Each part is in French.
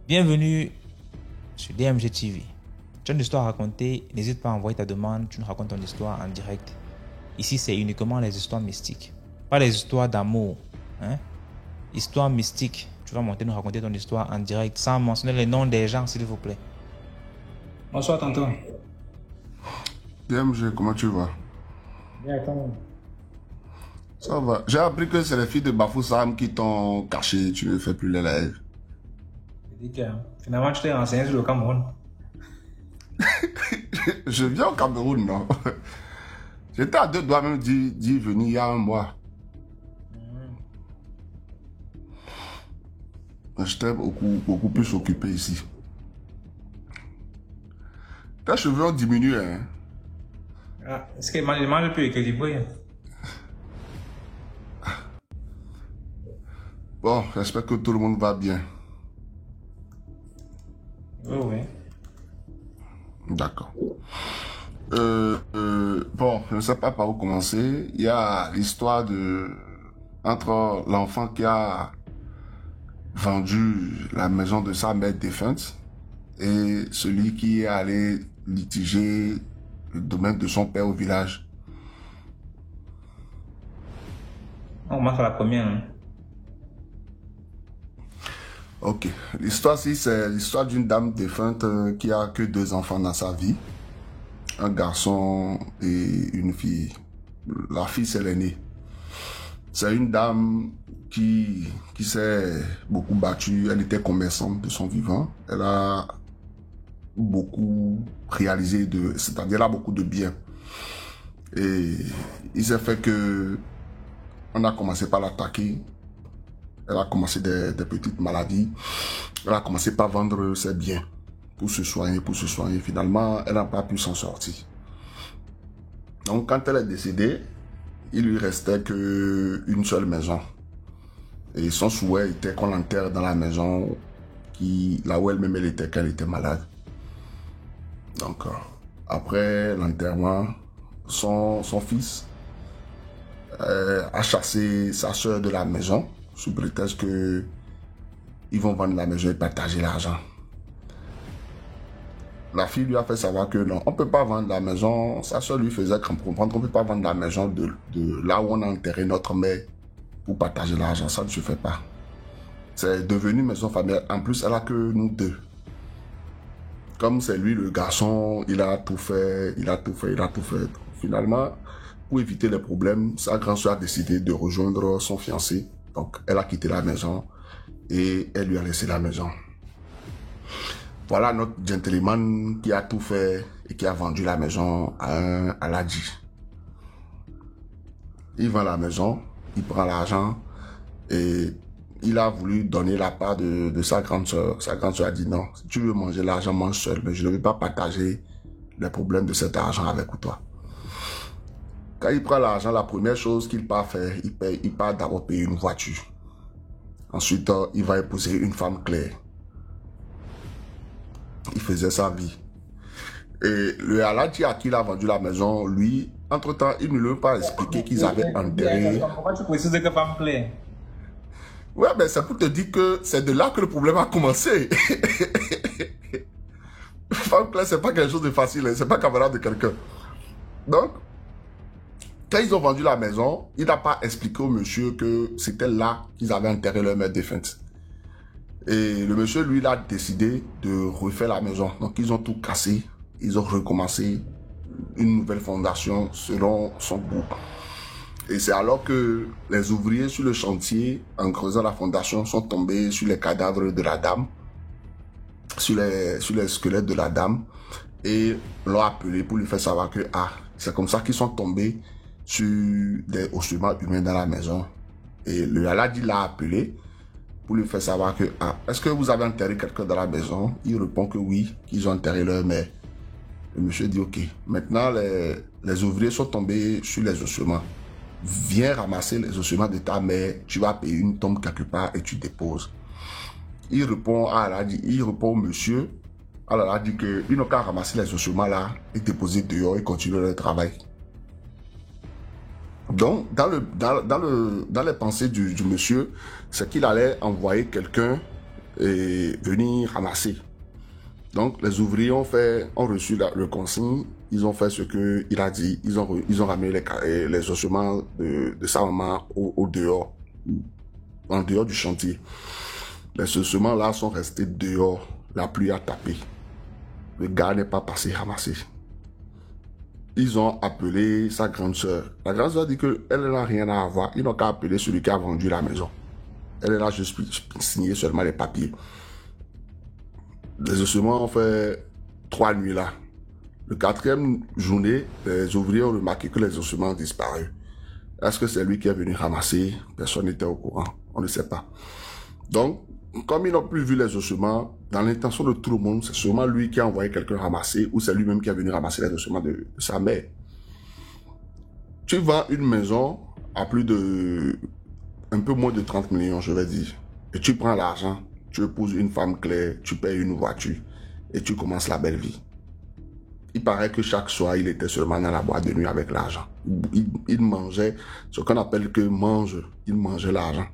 Bienvenue sur DMG TV. Tu as une histoire à raconter, n'hésite pas à envoyer ta demande, tu nous racontes ton histoire en direct. Ici, c'est uniquement les histoires mystiques, pas les histoires d'amour. Histoire mystique, tu vas monter nous raconter ton histoire en direct sans mentionner les noms des gens, s'il vous plaît. Bonsoir, tonton. DMG, comment tu vas? Bien, comment? Ça va. J'ai appris que c'est les filles de Bafoussam qui t'ont caché, tu ne fais plus les lives. Je dis que finalement, tu t'es renseigné sur le Cameroun. Je viens au Cameroun, non? J'étais à 2 doigts même d'y venir il y a 1 mois. J'étais beaucoup plus occupé ici. Tes cheveux ont diminué, hein? Ah, est-ce que je mange plus équilibré? Bon, j'espère que tout le monde va bien. Oui. D'accord. Bon, je ne sais pas par où commencer. Il y a l'histoire entre l'enfant qui a vendu la maison de sa mère défunte et celui qui est allé litiger le domaine de son père au village. On commence à la première. Hein? Ok. L'histoire-ci, c'est l'histoire d'une dame défunte qui a que 2 enfants dans sa vie. Un garçon et une fille. La fille, c'est l'aînée. C'est une dame qui s'est beaucoup battue. Elle était commerçante de son vivant. Elle a beaucoup réalisé, c'est-à-dire elle a beaucoup de biens. Et il s'est fait que on a commencé par l'attaquer. Elle a commencé des petites maladies. Elle a commencé par vendre ses biens pour se soigner. Finalement, elle n'a pas pu s'en sortir. Donc, quand elle est décédée, il lui restait qu'une seule maison. Et son souhait était qu'on l'enterre dans la maison là où elle-même elle était, qu'elle était malade. Donc, après l'enterrement, son fils a chassé sa soeur de la maison sous prétexte que ils vont vendre la maison et partager l'argent. La fille lui a fait savoir que non, on ne peut pas vendre la maison. Sa soeur lui faisait comprendre qu'on ne peut pas vendre la maison de là où on a enterré notre mère pour partager l'argent. Ça ne se fait pas. C'est devenu maison familiale. En plus, elle a que nous 2. Comme c'est lui le garçon, il a tout fait. Finalement, pour éviter les problèmes, sa grande soeur a décidé de rejoindre son fiancé. Donc, elle a quitté la maison et elle lui a laissé la maison. Voilà notre gentleman qui a tout fait et qui a vendu la maison à un Aladji. Il vend la maison, il prend l'argent et il a voulu donner la part de sa grande soeur. Sa grande soeur a dit non, si tu veux manger l'argent, mange seul, mais je ne veux pas partager les problèmes de cet argent avec toi. Quand il prend l'argent, la première chose qu'il part faire, il part d'abord payer une voiture. Ensuite, il va épouser une femme claire. Il faisait sa vie. Et le Aladji à qui il a vendu la maison, lui, entre-temps, il ne lui a pas expliqué qu'ils avaient enterré. Pourquoi tu précises que femme claire? Ouais, mais c'est pour te dire que c'est de là que le problème a commencé. Femme claire, c'est pas quelque chose de facile, hein, c'est pas camarade de quelqu'un. Donc, quand ils ont vendu la maison, il n'a pas expliqué au monsieur que c'était là qu'ils avaient enterré leur mère défunte. Et le monsieur, lui, il a décidé de refaire la maison. Donc, ils ont tout cassé. Ils ont recommencé une nouvelle fondation selon son goût. Et c'est alors que les ouvriers sur le chantier, en creusant la fondation, sont tombés sur les cadavres de la dame, sur les squelettes de la dame, et l'ont appelé pour lui faire savoir que c'est comme ça qu'ils sont tombés sur des ossements humains dans la maison. Et le Aladji l'a appelé pour lui faire savoir que est-ce que vous avez enterré quelqu'un dans la maison? Il répond que oui, qu'ils ont enterré leur mère. Le monsieur dit ok. Maintenant, les ouvriers sont tombés sur les ossements. Viens ramasser les ossements de ta mère, tu vas payer une tombe quelque part et tu déposes. Il répond à Aladji, il répond au monsieur. Alors, il dit qu'ils n'ont qu'à ramasser les ossements là et déposer dehors et continuer leur travail. Donc, dans les pensées du monsieur, c'est qu'il allait envoyer quelqu'un et venir ramasser. Donc, les ouvriers ont reçu le consigne, ils ont fait ce qu'il a dit, ils ont ramené les ossements de sa maman au dehors, en dehors du chantier. Les ossements là sont restés dehors, la pluie a tapé. Le gars n'est pas passé ramasser. Ils ont appelé sa grande sœur. La grande sœur dit qu'elle n'a rien à voir. Ils n'ont qu'à appeler celui qui a vendu la maison. Elle a juste signé seulement les papiers. Les ossements ont fait 3 nuits là. Le 4e journée, les ouvriers ont remarqué que les ossements ont disparu. Est-ce que c'est lui qui est venu ramasser? Personne n'était au courant. On ne sait pas. Donc, comme ils n'ont plus vu les ossements, dans l'intention de tout le monde, c'est sûrement lui qui a envoyé quelqu'un ramasser ou c'est lui-même qui est venu ramasser les ossements de sa mère. Tu vends une maison à un peu moins de 30 millions, je vais dire, et tu prends l'argent, tu épouses une femme claire, tu payes une voiture et tu commences la belle vie. Il paraît que chaque soir, il était seulement dans la boîte de nuit avec l'argent. Il mangeait ce qu'on appelle que il mangeait l'argent.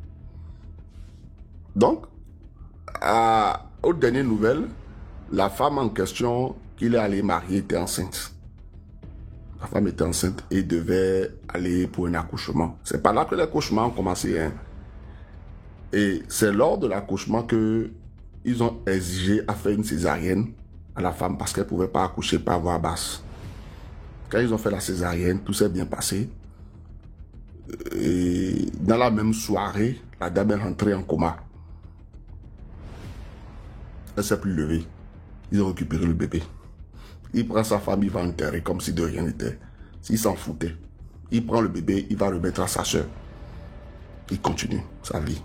Donc, aux dernières nouvelles, la femme en question qu'il est allé marier était enceinte. La femme était enceinte et devait aller pour un accouchement. C'est pas là que l'accouchement a commencé. Hein. Et c'est lors de l'accouchement qu'ils ont exigé à faire une césarienne à la femme parce qu'elle ne pouvait pas accoucher par voie basse. Quand ils ont fait la césarienne, tout s'est bien passé. Et dans la même soirée, la dame est rentrée en coma. Elle ne s'est plus levée. Ils ont récupéré le bébé. Il prend sa femme, il va enterrer comme si de rien n'était. S'il s'en foutait. Il prend le bébé, il va remettre à sa soeur. Il continue sa vie.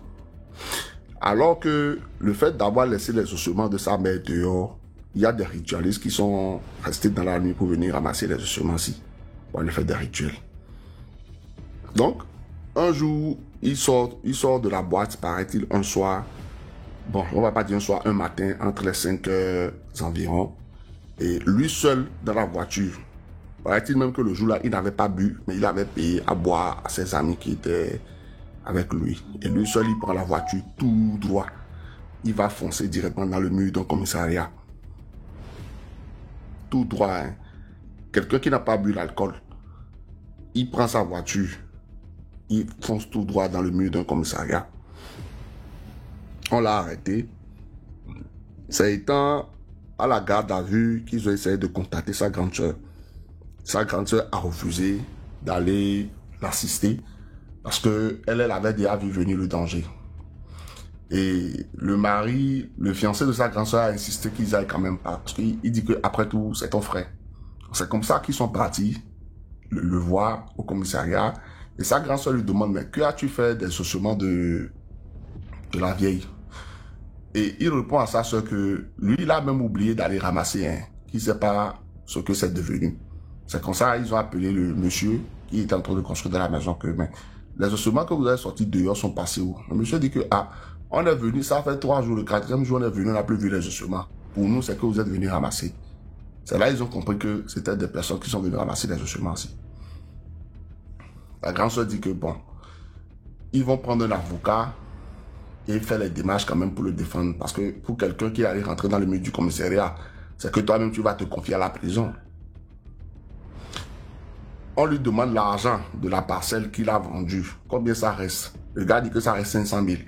Alors que le fait d'avoir laissé les ossements de sa mère dehors, il y a des ritualistes qui sont restés dans la nuit pour venir ramasser les ossements-ci. On a fait des rituels. Donc, un jour, il sort de la boîte, paraît-il, un soir. Bon, on va pas dire un soir, un matin, entre les 5 heures environ. Et lui seul dans la voiture. Paraît-il même que le jour-là, il n'avait pas bu, mais il avait payé à boire à ses amis qui étaient avec lui. Et lui seul, il prend la voiture tout droit. Il va foncer directement dans le mur d'un commissariat. Tout droit. Hein. Quelqu'un qui n'a pas bu l'alcool, il prend sa voiture. Il fonce tout droit dans le mur d'un commissariat. On l'a arrêté. C'est étant à la garde à vue qu'ils ont essayé de contacter sa grande sœur. Sa grande sœur a refusé d'aller l'assister parce qu'elle avait déjà vu venir le danger. Et le mari, le fiancé de sa grande sœur a insisté qu'ils aillent quand même pas. Parce qu'il dit qu'après tout, c'est ton frère. C'est comme ça qu'ils sont partis le voir au commissariat. Et sa grande sœur lui demande, mais que as-tu fait des ossements de la vieille? Et il répond à sa sœur que lui, il a même oublié d'aller ramasser, hein, qu'il ne sait pas ce que c'est devenu. C'est comme ça ils ont appelé le monsieur qui est en train de construire dans la maison que mais, les ossements que vous avez sortis dehors sont passés où? Le monsieur dit que on est venu, ça fait 3 jours, le 4e jour on est venu, on n'a plus vu les ossements. Pour nous, c'est que vous êtes venus ramasser. C'est là ils ont compris que c'était des personnes qui sont venues ramasser les ossements aussi. La grande soeur dit que bon, ils vont prendre un avocat et faire les démarches quand même pour le défendre. Parce que pour quelqu'un qui allait rentrer dans le milieu du commissariat, c'est que toi-même tu vas te confier à la prison. On lui demande l'argent de la parcelle qu'il a vendue. Combien ça reste? Le gars dit que ça reste 500 000.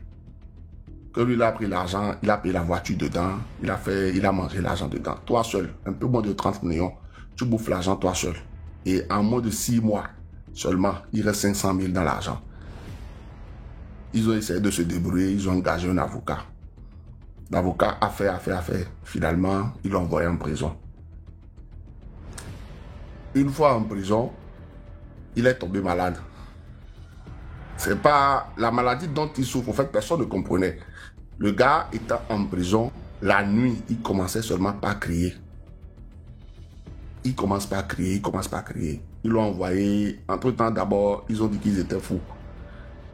Que lui, il a pris l'argent, il a payé la voiture dedans, il a mangé l'argent dedans. Toi seul, un peu moins de 30 millions, tu bouffes l'argent toi seul. Et en moins de 6 mois seulement, il reste 500 000 dans l'argent. Ils ont essayé de se débrouiller, ils ont engagé un avocat. L'avocat a fait. Finalement, ils l'ont envoyé en prison. Une fois en prison, il est tombé malade. C'est pas la maladie dont il souffre. En fait, personne ne comprenait. Le gars étant en prison, la nuit, il commençait seulement par crier. Il commence par crier. Ils l'ont envoyé. Entre-temps, d'abord, ils ont dit qu'ils étaient fous.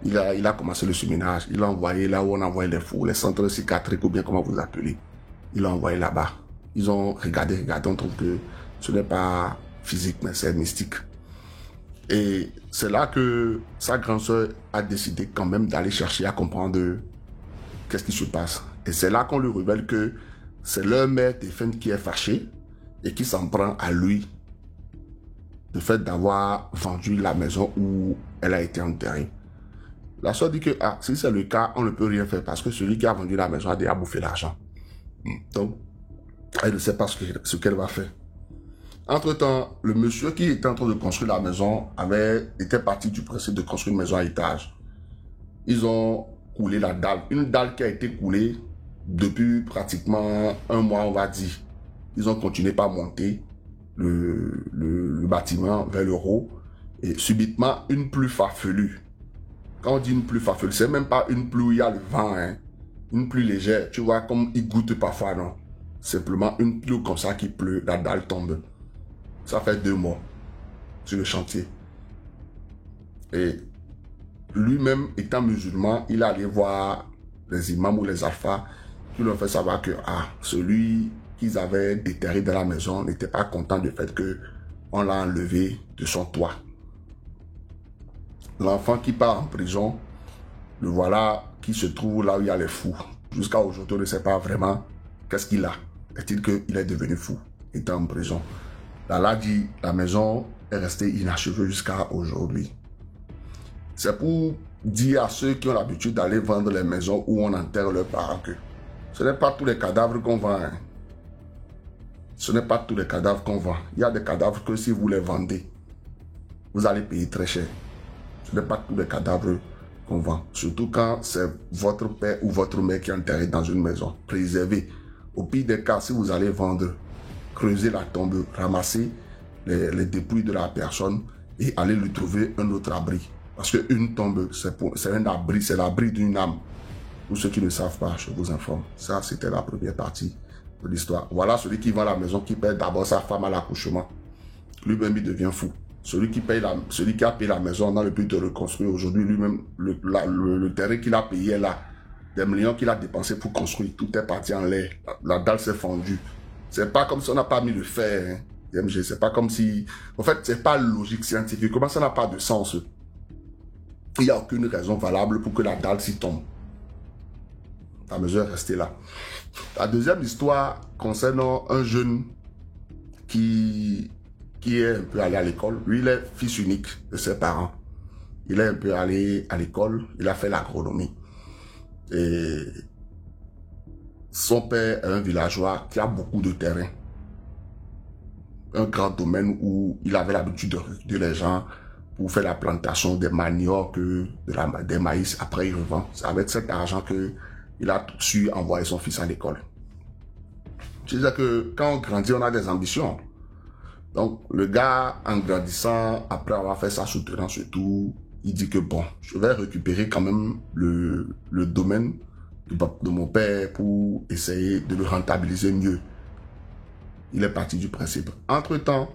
Il a commencé le séminage. Il l'a envoyé là où on envoie les fous, les centres psychiatriques ou bien comment vous appelez. Il l'a envoyé là-bas. Ils ont regardé. On trouve que ce n'est pas physique, mais c'est mystique. Et c'est là que sa grande sœur a décidé quand même d'aller chercher à comprendre qu'est-ce qui se passe. Et c'est là qu'on lui révèle que c'est leur mère défunte qui est fâchée et qui s'en prend à lui le fait d'avoir vendu la maison où elle a été enterrée. La sœur dit que si c'est le cas, on ne peut rien faire parce que celui qui a vendu la maison a déjà bouffé l'argent. Donc, elle ne sait pas ce qu'elle va faire. Entre-temps, le monsieur qui était en train de construire la maison était parti du principe de construire une maison à étage. Ils ont coulé la dalle. Une dalle qui a été coulée depuis pratiquement un mois, on va dire. Ils ont continué par monter le bâtiment vers le haut. Et subitement, une pluie farfelue. Quand on dit une pluie farfelue, c'est même pas une pluie où il y a le vent. Hein. Une pluie légère. Tu vois, comme il goutte parfois, non. Simplement une pluie comme ça qui pleut, la dalle tombe. Ça fait 2 mois sur le chantier. Et lui-même, étant musulman, il est allé voir les imams ou les alphas qui lui ont fait savoir que celui qu'ils avaient déterré dans la maison n'était pas content du fait qu'on l'a enlevé de son toit. L'enfant qui part en prison, le voilà qui se trouve là où il y a les fous. Jusqu'à aujourd'hui, on ne sait pas vraiment qu'est-ce qu'il a. Est-il qu'il est devenu fou, étant en prison? Là dit, la maison est restée inachevée jusqu'à aujourd'hui. C'est pour dire à ceux qui ont l'habitude d'aller vendre les maisons où on enterre leurs parents que ce n'est pas tous les cadavres qu'on vend. Hein. Ce n'est pas tous les cadavres qu'on vend. Il y a des cadavres que si vous les vendez, vous allez payer très cher. Ce n'est pas tous les cadavres qu'on vend. Surtout quand c'est votre père ou votre mère qui est enterré dans une maison. Préservez. Au pire des cas, si vous allez vendre, creusez la tombe, ramassez les dépouilles de la personne et allez lui trouver un autre abri. Parce qu'une tombe, c'est un abri, c'est l'abri d'une âme. Pour ceux qui ne savent pas, je vous informe. Ça, c'était la première partie de l'histoire. Voilà celui qui vend la maison, qui paie d'abord sa femme à l'accouchement. Lui-même, il devient fou. Celui qui a payé la maison dans le but de reconstruire aujourd'hui, lui-même, le terrain qu'il a payé là, des millions qu'il a dépensé pour construire, tout est parti en l'air. La dalle s'est fondue. C'est pas comme si on n'a pas mis le fer. Hein. DMG, c'est pas comme si... En fait, c'est pas logique scientifique. Comment ça n'a pas de sens? Il n'y a aucune raison valable pour que la dalle s'y tombe. La mesure est restée là. La deuxième histoire concernant un jeune qui est un peu allé à l'école. Lui, il est fils unique de ses parents. Il est un peu allé à l'école. Il a fait l'agronomie. Et son père est un villageois qui a beaucoup de terrain. Un grand domaine où il avait l'habitude de recruter les gens pour faire la plantation des maniocs, des maïs. Après, il revend. C'est avec cet argent qu'il a su envoyer son fils à l'école. Je disais que quand on grandit, on a des ambitions. Donc, le gars, en grandissant, après avoir fait sa soutenance et tout, il dit que bon, je vais récupérer quand même le domaine de mon père pour essayer de le rentabiliser mieux. Il est parti du principe. Entre-temps,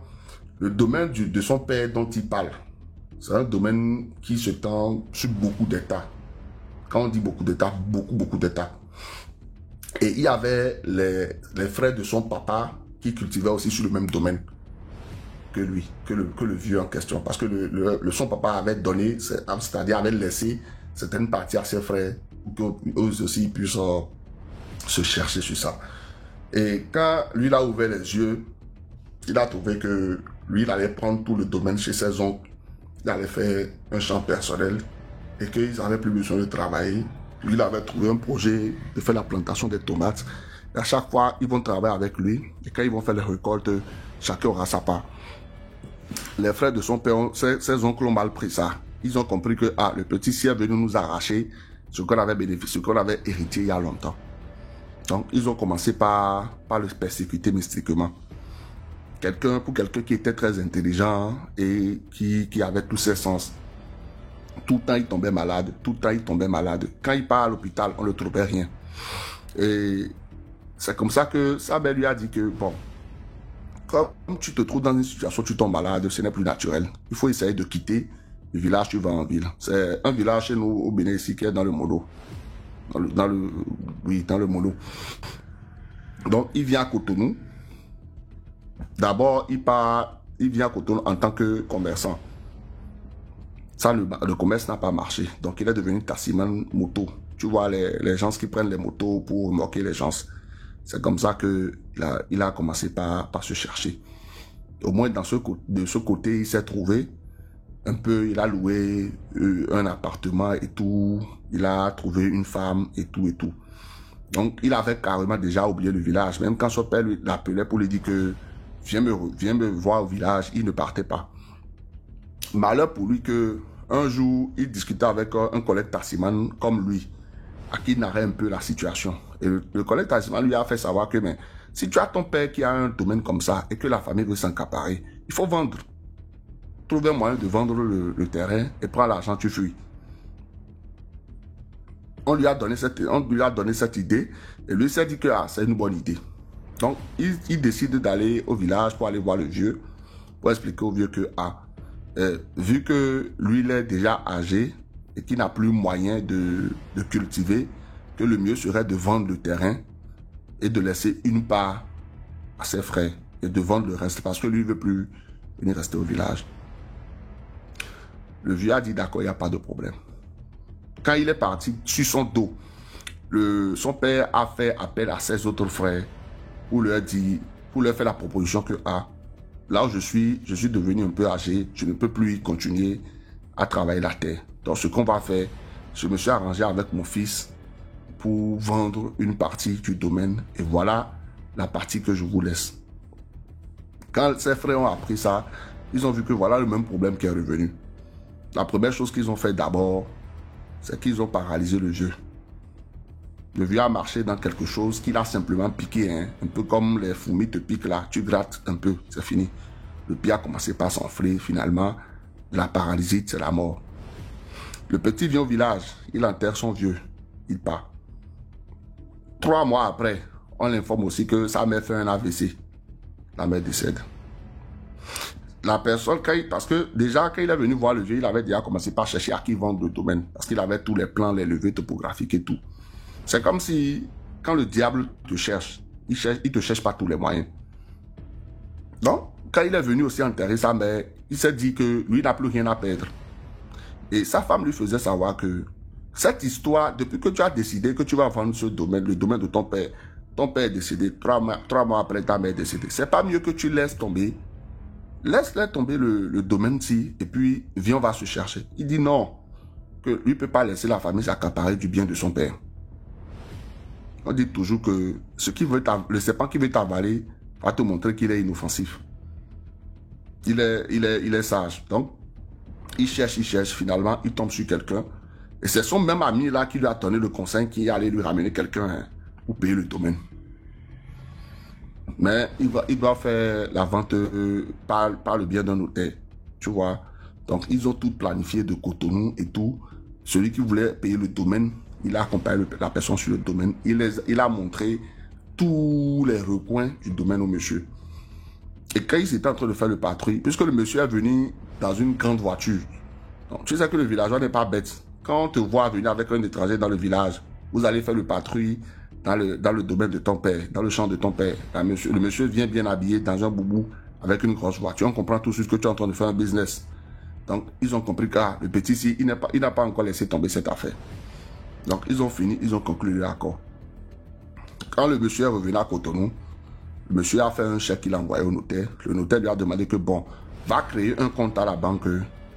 le domaine de son père dont il parle, c'est un domaine qui se tend sur beaucoup d'hectares. Quand on dit beaucoup d'hectares, beaucoup d'hectares. Et il y avait les frères de son papa qui cultivaient aussi sur le même domaine que lui, que le vieux en question. Parce que son papa avait donné, c'est-à-dire avait laissé certaines parties à ses frères pour qu'eux aussi puissent se chercher sur ça. Et quand lui il a ouvert les yeux, il a trouvé que lui il allait prendre tout le domaine chez ses oncles, il allait faire un champ personnel et qu'ils n'avaient plus besoin de travailler. Lui il avait trouvé un projet de faire la plantation des tomates. Et à chaque fois ils vont travailler avec lui et quand ils vont faire les récoltes, chacun aura sa part. Les frères de son père, ses oncles ont mal pris ça. Ils ont compris que le petit s'y est venu nous arracher ce qu'on avait bénéficié, ce qu'on avait hérité il y a longtemps. Donc, ils ont commencé par le persécuter mystiquement. Pour quelqu'un qui était très intelligent et qui avait tous ses sens. Tout le temps, il tombait malade. Quand il part à l'hôpital, on ne le trouvait rien. Et c'est comme ça que sa mère lui a dit que, bon, comme tu te trouves dans une situation où tu tombes malade, ce n'est plus naturel. Il faut essayer de quitter le village, tu vas en ville. C'est un village chez nous au Bénin ici qui est dans le Molo. Dans le Molo. Donc, il vient à Cotonou. D'abord, il vient à Cotonou en tant que commerçant. Ça, le commerce n'a pas marché. Donc, il est devenu taximan moto. Tu vois, les gens qui prennent les motos pour moquer les gens. C'est comme ça que il a commencé par se chercher. Au moins, de ce côté, il s'est trouvé un peu, il a loué un appartement et tout. Il a trouvé une femme et tout et tout. Donc, il avait carrément déjà oublié le village. Même quand son père l'appelait pour lui dire que viens me voir au village, il ne partait pas. Malheur pour lui que un jour, il discutait avec un collègue taximan comme lui, à qui il narrait un peu la situation. Et le collègue taximan lui a fait savoir que mais, si tu as ton père qui a un domaine comme ça et que la famille veut s'accaparer, il faut vendre. Trouve un moyen de vendre le terrain et prends l'argent, tu fuis. On lui a donné cette idée et lui s'est dit que c'est une bonne idée. Donc, il décide d'aller au village pour aller voir le vieux, pour expliquer au vieux que vu que lui, il est déjà âgé et qu'il n'a plus moyen de cultiver, que le mieux serait de vendre le terrain et de laisser une part à ses frères et de vendre le reste parce que lui, il ne veut plus venir rester au village. Le vieux a dit d'accord, il n'y a pas de problème. Quand il est parti sur son dos, son père a fait appel à ses autres frères pour leur faire la proposition que là où je suis devenu un peu âgé, je ne peux plus continuer à travailler la terre. Donc ce qu'on va faire, je me suis arrangé avec mon fils pour vendre une partie du domaine et voilà la partie que je vous laisse. Quand ses frères ont appris ça, ils ont vu que voilà le même problème qui est revenu. La première chose qu'ils ont fait d'abord, c'est qu'ils ont paralysé le jeu. Le vieux a marché dans quelque chose qu'il a simplement piqué, hein. Un peu comme les fourmis te piquent là, tu grattes un peu, c'est fini. Le pied a commencé par s'enfler, finalement, la paralysie, c'est la mort. Le petit vient au village, il enterre son vieux, il part. 3 mois après, on l'informe aussi que sa mère fait un AVC. La mère décède. La personne, parce que déjà, quand il est venu voir le vieux, il avait déjà commencé par chercher à qui vendre le domaine. Parce qu'il avait tous les plans, les levées topographiques et tout. C'est comme si, quand le diable te cherche, il te cherche par tous les moyens. Donc, quand il est venu aussi enterrer sa mère, il s'est dit que lui n'a plus rien à perdre. Et sa femme lui faisait savoir que cette histoire, depuis que tu as décidé que tu vas vendre ce domaine, le domaine de ton père est décédé, 3 mois après ta mère est décédée. C'est pas mieux que tu laisses tomber. Laisse-les tomber le domaine-ci et puis viens, on va se chercher. Il dit non, que lui ne peut pas laisser la famille s'accaparer du bien de son père. On dit toujours que le serpent qui veut t'avaler va te montrer qu'il est inoffensif. Il est sage. Donc, il cherche, finalement, il tombe sur quelqu'un. Et c'est son même ami là qui lui a donné le conseil qui allait lui ramener quelqu'un pour payer le domaine. Mais il doit faire la vente par le biais d'un notaire. Tu vois. Donc, ils ont tout planifié de Cotonou et tout. Celui qui voulait payer le domaine, il a accompagné la personne sur le domaine. Il a montré tous les recoins du domaine au monsieur. Et quand ils étaient en train de faire le patrouille, puisque le monsieur est venu dans une grande voiture, donc, tu sais que le villageois n'est pas bête. Quand on te voit venir avec un étranger dans le village, vous allez faire le patrouille dans le domaine de ton père, dans le champ de ton père. Le monsieur vient bien habillé dans un boubou avec une grosse voiture. On comprend tout de suite que tu es en train de faire un business. Donc, ils ont compris que le petit ici, il n'a pas encore laissé tomber cette affaire. Donc, ils ont fini, ils ont conclu l'accord. Quand le monsieur est revenu à Cotonou, le monsieur a fait un chèque qu'il a envoyé au notaire. Le notaire lui a demandé que, bon, va créer un compte à la banque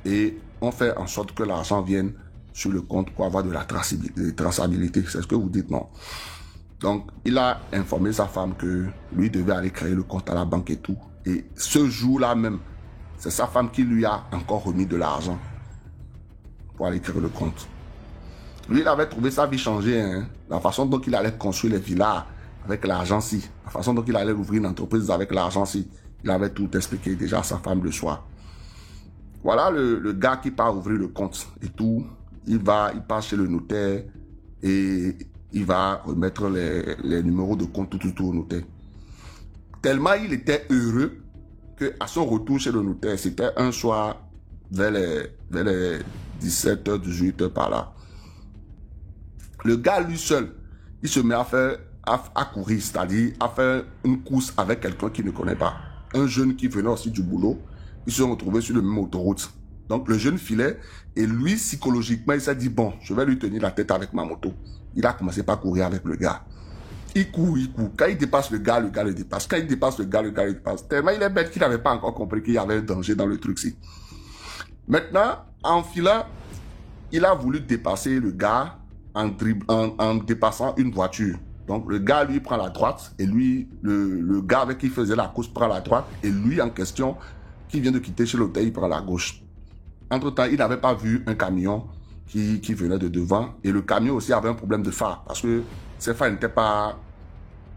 et on fait en sorte que l'argent vienne sur le compte pour avoir de la traçabilité. C'est ce que vous dites, non? Donc, il a informé sa femme que lui devait aller créer le compte à la banque et tout. Et ce jour-là même, c'est sa femme qui lui a encore remis de l'argent pour aller créer le compte. Lui, il avait trouvé sa vie changée, hein? La façon dont il allait construire les villas avec l'argent-ci. La façon dont il allait ouvrir une entreprise avec l'argent-ci. Il avait tout expliqué déjà à sa femme le soir. Voilà le gars qui part ouvrir le compte et tout. Il passe chez le notaire et il va remettre les numéros de compte tout au notaire. Tellement il était heureux qu'à son retour chez le notaire, c'était un soir vers les 17h, 18h par là. Le gars lui seul, il se met à courir, c'est-à-dire à faire une course avec quelqu'un qu'il ne connaît pas. Un jeune qui venait aussi du boulot, ils se sont retrouvés sur le même autoroute. Donc le jeune filait et lui, psychologiquement, il s'est dit, bon, je vais lui tenir la tête avec ma moto. Il a commencé par courir avec le gars. Il court, il court. Quand il dépasse le gars le dépasse. Quand il dépasse le gars le dépasse. Tellement il est bête qu'il n'avait pas encore compris qu'il y avait un danger dans le truc-ci. Maintenant, en filant, il a voulu dépasser le gars en dépassant une voiture. Donc, le gars, lui, prend la droite et lui, le gars avec qui il faisait la course prend la droite et lui, en question, qui vient de quitter chez l'hôtel, il prend la gauche. Entre-temps, il n'avait pas vu un camion qui venait de devant et le camion aussi avait un problème de phare parce que ces phares n'étaient pas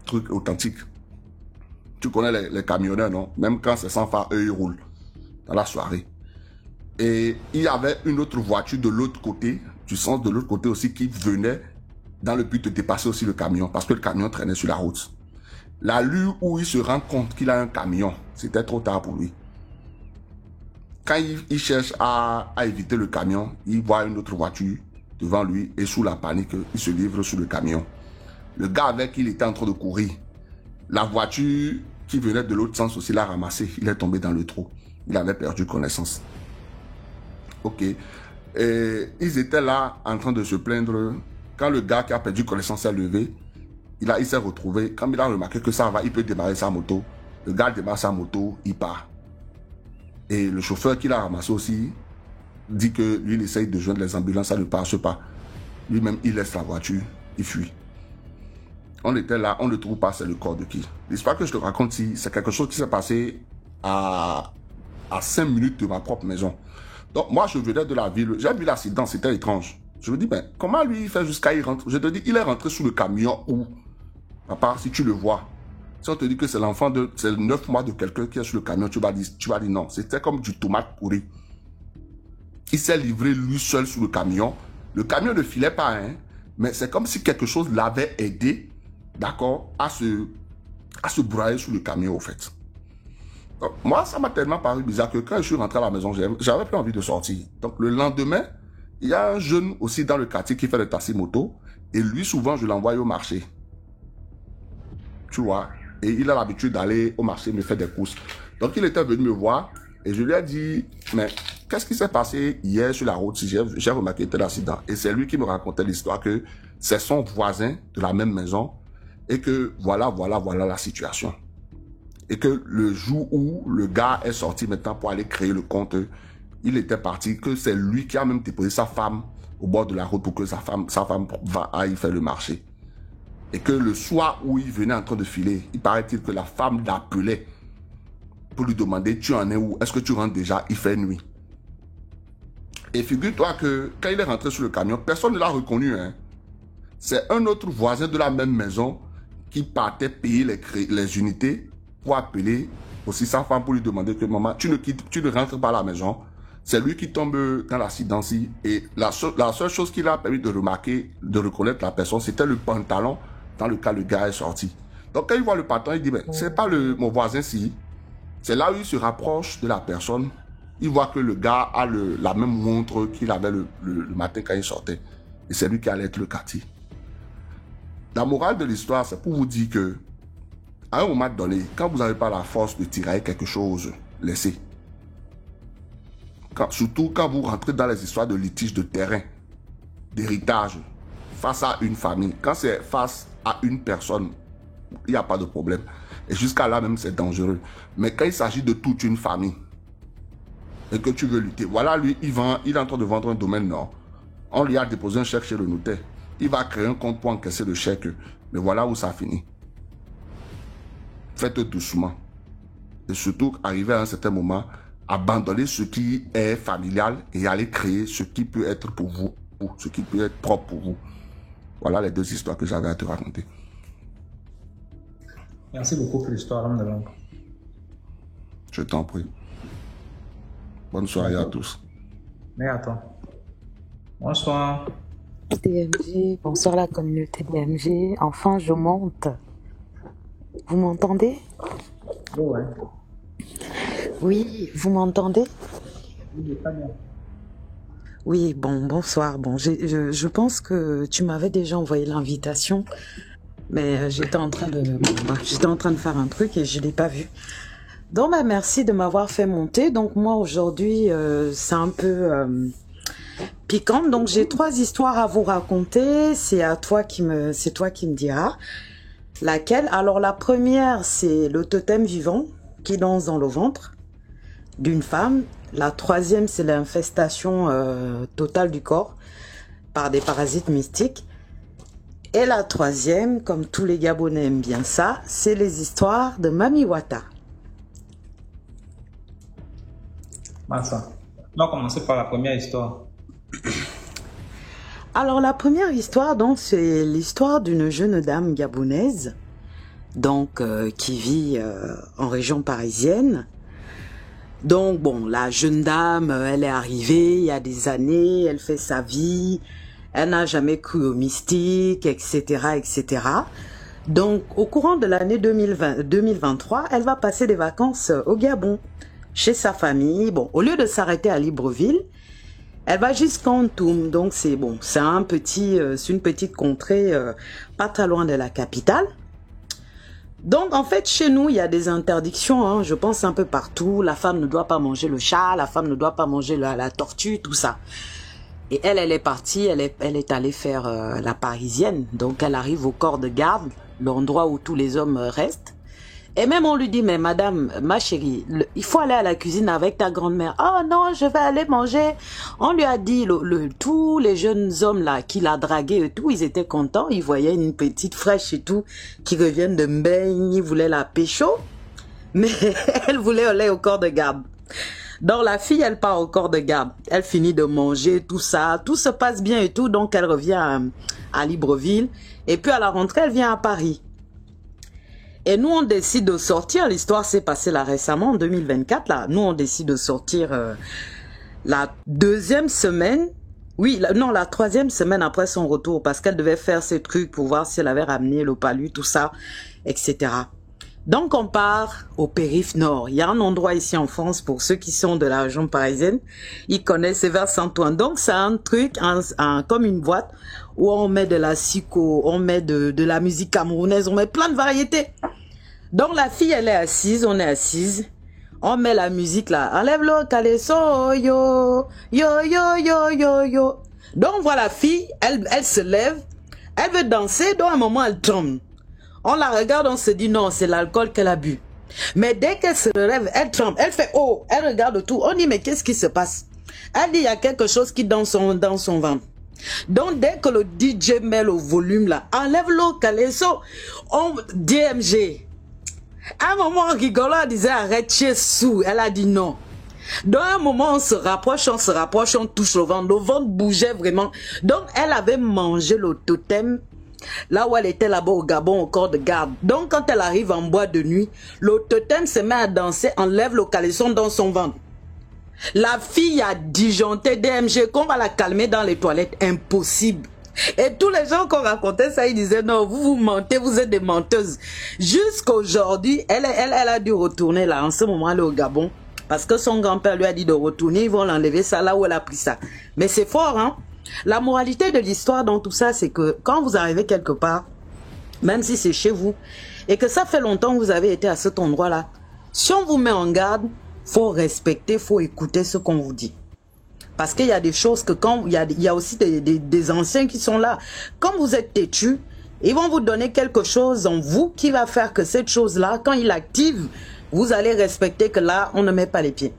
truc authentique. Tu connais les camionneurs, non? Même quand c'est sans phare, eux, ils roulent dans la soirée. Et il y avait une autre voiture de l'autre côté, du sens de l'autre côté aussi, qui venait dans le but de dépasser aussi le camion, parce que le camion traînait sur la route. L'allure où il se rend compte qu'il a un camion, c'était trop tard pour lui. Quand il cherche à éviter le camion, il voit une autre voiture devant lui et sous la panique, il se livre sur le camion. Le gars avec qui il était en train de courir, la voiture qui venait de l'autre sens aussi l'a ramassé, il est tombé dans le trou. Il avait perdu connaissance. Ok. Et ils étaient là en train de se plaindre. Quand le gars qui a perdu connaissance s'est levé, il s'est retrouvé. Quand il a remarqué que ça va, il peut démarrer sa moto. Le gars démarre sa moto, il part. Et le chauffeur qui l'a ramassé aussi dit que lui, il essaye de joindre les ambulances, ça ne passe pas. Lui-même, il laisse la voiture, il fuit. On était là, on ne trouve pas, c'est le corps de qui? L'histoire que je te raconte ici, c'est quelque chose qui s'est passé à 5 minutes de ma propre maison. Donc, moi, je venais de la ville. J'ai vu l'accident, c'était étrange. Je me dis, ben, comment lui, il fait jusqu'à y rentrer? Je te dis, il est rentré sous le camion où? Papa, si tu le vois. Si on te dit que c'est l'enfant de, c'est 9 mois de quelqu'un qui est sur le camion, tu vas dire non. C'était comme du tomate pourri. Il s'est livré lui seul sous le camion. Le camion ne filait pas, hein. Mais c'est comme si quelque chose l'avait aidé, d'accord, à se broyer sous le camion, au fait. Donc, moi, ça m'a tellement paru bizarre que quand je suis rentré à la maison, j'avais plus envie de sortir. Donc, le lendemain, il y a un jeune aussi dans le quartier qui fait le taxi moto. Et lui, souvent, je l'envoie au marché. Tu vois. Et il a l'habitude d'aller au marché me faire des courses. Donc, il était venu me voir. Et je lui ai dit, mais qu'est-ce qui s'est passé hier sur la route? J'ai remarqué tel accident. Et c'est lui qui me racontait l'histoire que c'est son voisin de la même maison. Et que voilà la situation. Et que le jour où le gars est sorti maintenant pour aller créer le compte, il était parti, que c'est lui qui a même déposé sa femme au bord de la route pour que sa femme aille faire le marché. Et que le soir où il venait en train de filer, il paraît-il que la femme l'appelait pour lui demander, tu en es où? Est-ce que tu rentres déjà? Il fait nuit. Et figure-toi que quand il est rentré sur le camion, personne ne l'a reconnu. Hein. C'est un autre voisin de la même maison qui partait payer les unités pour appeler aussi sa femme pour lui demander que maman, tu ne rentres pas à la maison. C'est lui qui tombe dans l'accident-ci. Et la seule chose qu'il a permis de remarquer, de reconnaître la personne, c'était le pantalon dans lequel le gars est sorti. Donc quand il voit le pantalon, il dit, mais c'est pas mon voisin-ci. C'est là où il se rapproche de la personne. Il voit que le gars a la même montre qu'il avait le matin quand il sortait. Et c'est lui qui allait être le quartier. La morale de l'histoire, c'est pour vous dire que à un moment donné, quand vous n'avez pas la force de tirer quelque chose, laissez. Surtout quand vous rentrez dans les histoires de litige de terrain, d'héritage, face à une famille. Quand c'est face à une personne, il n'y a pas de problème. Et jusqu'à là même, c'est dangereux. Mais quand il s'agit de toute une famille, et que tu veux lutter, voilà, lui, il est en train de vendre un domaine nord. On lui a déposé un chèque chez le notaire. Il va créer un compte pour encaisser le chèque. Mais voilà où ça finit. Faites doucement. Et surtout, arriver à un certain moment, abandonner ce qui est familial et aller créer ce qui peut être pour vous, ou ce qui peut être propre pour vous. Voilà les deux histoires que j'avais à te raconter. Merci beaucoup pour l'histoire, l'homme de l'ombre. Je t'en prie. Bonne soirée à tous. Merci à toi. Bonsoir. DMG, bonsoir la communauté DMG. Enfin, je monte. Vous m'entendez? Oh ouais. Oui, vous m'entendez? Oui, très bien. Oui, bon, bonsoir. Bon, je pense que tu m'avais déjà envoyé l'invitation, mais j'étais en train de faire un truc et je l'ai pas vu. Donc, bah, merci de m'avoir fait monter. Donc, moi, aujourd'hui, c'est un peu piquant. Donc, j'ai 3 histoires à vous raconter. C'est toi qui me diras laquelle. Alors, la première, c'est le totem vivant qui danse dans le ventre d'une femme. La troisième, c'est l'infestation totale du corps par des parasites mystiques. Et la troisième, comme tous les Gabonais aiment bien ça, c'est les histoires de Mami Wata. Massa. On va commencer par la première histoire. Alors la première histoire, donc, c'est l'histoire d'une jeune dame gabonaise, donc qui vit en région parisienne. Donc bon, la jeune dame, elle est arrivée il y a des années, elle fait sa vie, elle n'a jamais cru au mystique, etc., etc. Donc au courant de l'année 2023, elle va passer des vacances au Gabon, chez sa famille. Bon, au lieu de s'arrêter à Libreville, elle va jusqu'en Toum. Donc c'est bon, c'est une petite contrée pas très loin de la capitale. Donc, en fait, chez nous, il y a des interdictions, hein, je pense un peu partout. La femme ne doit pas manger le chat, la femme ne doit pas manger la tortue, tout ça. Et elle est partie, elle est allée faire la parisienne. Donc, elle arrive au corps de garde, l'endroit où tous les hommes restent. Et même on lui dit, mais madame, ma chérie, il faut aller à la cuisine avec ta grand-mère. Oh non, je vais aller manger. On lui a dit, tous les jeunes hommes là qui l'a dragué et tout, ils étaient contents. Ils voyaient une petite fraîche et tout qui reviennent de Mbeigne, ils voulaient la pécho. Mais elle voulait aller au corps de garde. Donc la fille, elle part au corps de garde. Elle finit de manger, tout ça. Tout se passe bien et tout. Donc elle revient à Libreville. Et puis à la rentrée, elle vient à Paris. Et nous, on décide de sortir. L'histoire s'est passée là récemment, en 2024. Là, nous, on décide de sortir la deuxième semaine. Oui, la troisième semaine après son retour. Parce qu'elle devait faire ses trucs pour voir si elle avait ramené le palu, tout ça, etc. Donc, on part au périph' nord. Il y a un endroit ici en France, pour ceux qui sont de la région parisienne. Ils connaissent, c'est vers Saint-Ouen. Donc, c'est un truc, comme une boîte, où on met de la siko, on met de la musique camerounaise, on met plein de variétés. Donc, la fille, elle est assise, on est assise. On met la musique là. Enlève le caleçon, yo, yo, yo, yo, yo, yo. Donc, on voit la fille, elle se lève, elle veut danser, donc à un moment, elle tombe. On la regarde, on se dit non, c'est l'alcool qu'elle a bu. Mais dès qu'elle se relève, elle tremble, elle fait oh, elle regarde tout. On dit mais qu'est-ce qui se passe? Elle dit il y a quelque chose qui dans son ventre. Donc dès que le DJ met le volume là, enlève le caleçon, DMG. À un moment en rigolant, elle disait arrête, tu es sous. Elle a dit non. Donc à un moment on se rapproche, on touche le ventre bougeait vraiment. Donc elle avait mangé le totem. Là où elle était là-bas au Gabon, au corps de garde. Donc quand elle arrive en boîte de nuit, le totem se met à danser, enlève le caleçon dans son ventre. La fille a disjoncté DMG, qu'on va la calmer dans les toilettes, impossible. Et tous les gens qu'on racontait ça, ils disaient non, vous mentez, vous êtes des menteuses. Jusqu'aujourd'hui, elle a dû retourner là, en ce moment elle est au Gabon. Parce que son grand-père lui a dit de retourner, ils vont l'enlever ça là où elle a pris ça. Mais c'est fort, hein. La moralité de l'histoire dans tout ça, c'est que quand vous arrivez quelque part, même si c'est chez vous, et que ça fait longtemps que vous avez été à cet endroit-là, si on vous met en garde, faut respecter, faut écouter ce qu'on vous dit. Parce qu'il y a des choses que quand, il y a aussi des anciens qui sont là. Quand vous êtes têtu, ils vont vous donner quelque chose en vous qui va faire que cette chose-là, quand il active, vous allez respecter que là, on ne met pas les pieds.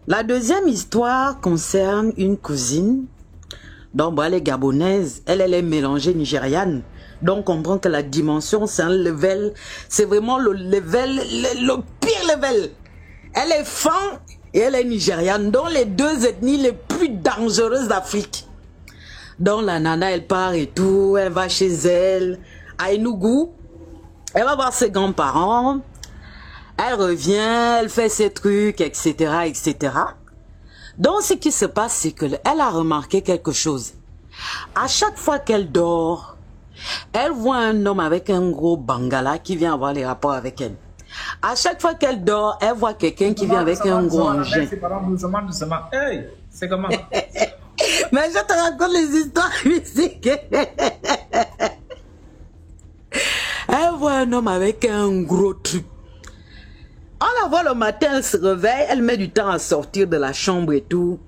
La deuxième histoire concerne une cousine. Donc, elle est gabonaise, elle est mélangée nigériane. Donc, on comprend que la dimension, c'est un level, c'est vraiment le level, le pire level. Elle est fan et elle est nigériane, donc les deux ethnies les plus dangereuses d'Afrique. Donc, la nana, elle part et tout, elle va chez elle, à Enugu, elle va voir ses grands-parents, elle revient, elle fait ses trucs, etc., etc. Donc, ce qui se passe, c'est qu'elle a remarqué quelque chose. À chaque fois qu'elle dort, elle voit un homme avec un gros bangala qui vient avoir les rapports avec elle. À chaque fois qu'elle dort, elle voit quelqu'un qui vient avec un gros engin. Hey, c'est comment? Mais je te raconte les histoires mystiques. Elle voit un homme avec un gros truc. On la voit le matin, elle se réveille, elle met du temps à sortir de la chambre et tout.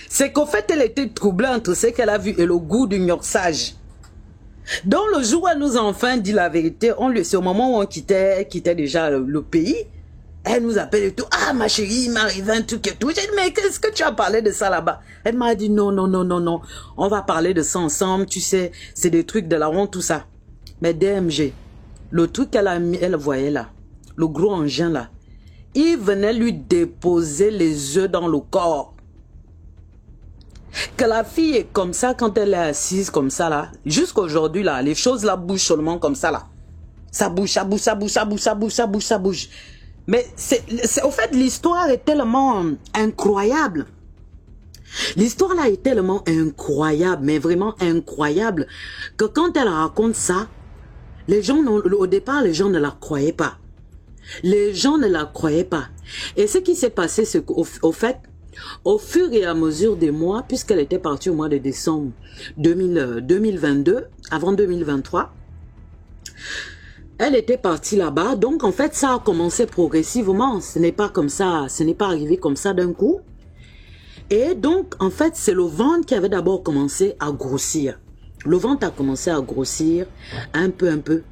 C'est qu'au fait, elle était troublée entre ce qu'elle a vu et le goût du gnorsage. Donc le jour où elle nous a enfin dit la vérité, c'est au moment où on quittait déjà le pays, elle nous appelle et tout. Ah ma chérie, il m'est arrivé un truc et tout. J'ai dit mais qu'est-ce que tu as parlé de ça là-bas? Elle m'a dit non, on va parler de ça ensemble, tu sais, c'est des trucs de la honte, tout ça. Mais DMG, le truc elle voyait là, le gros engin là, il venait lui déposer les œufs dans le corps. Que la fille est comme ça quand elle est assise comme ça là, jusqu'aujourd'hui là, les choses là bougent seulement comme ça là. Ça bouge, ça bouge, ça bouge, ça bouge, ça bouge, ça bouge, ça bouge. Mais au fait, l'histoire est tellement incroyable. L'histoire là est tellement incroyable, mais vraiment incroyable, que quand elle raconte ça, les gens, au départ, les gens ne la croyaient pas. Les gens ne la croyaient pas. Et ce qui s'est passé, c'est qu'au fait, au fur et à mesure des mois, puisqu'elle était partie au mois de décembre 2022, avant 2023, elle était partie là-bas. Donc, en fait, ça a commencé progressivement. Ce n'est pas comme ça, ce n'est pas arrivé comme ça d'un coup. Et donc, en fait, c'est le ventre qui avait d'abord commencé à grossir. Le ventre a commencé à grossir un peu.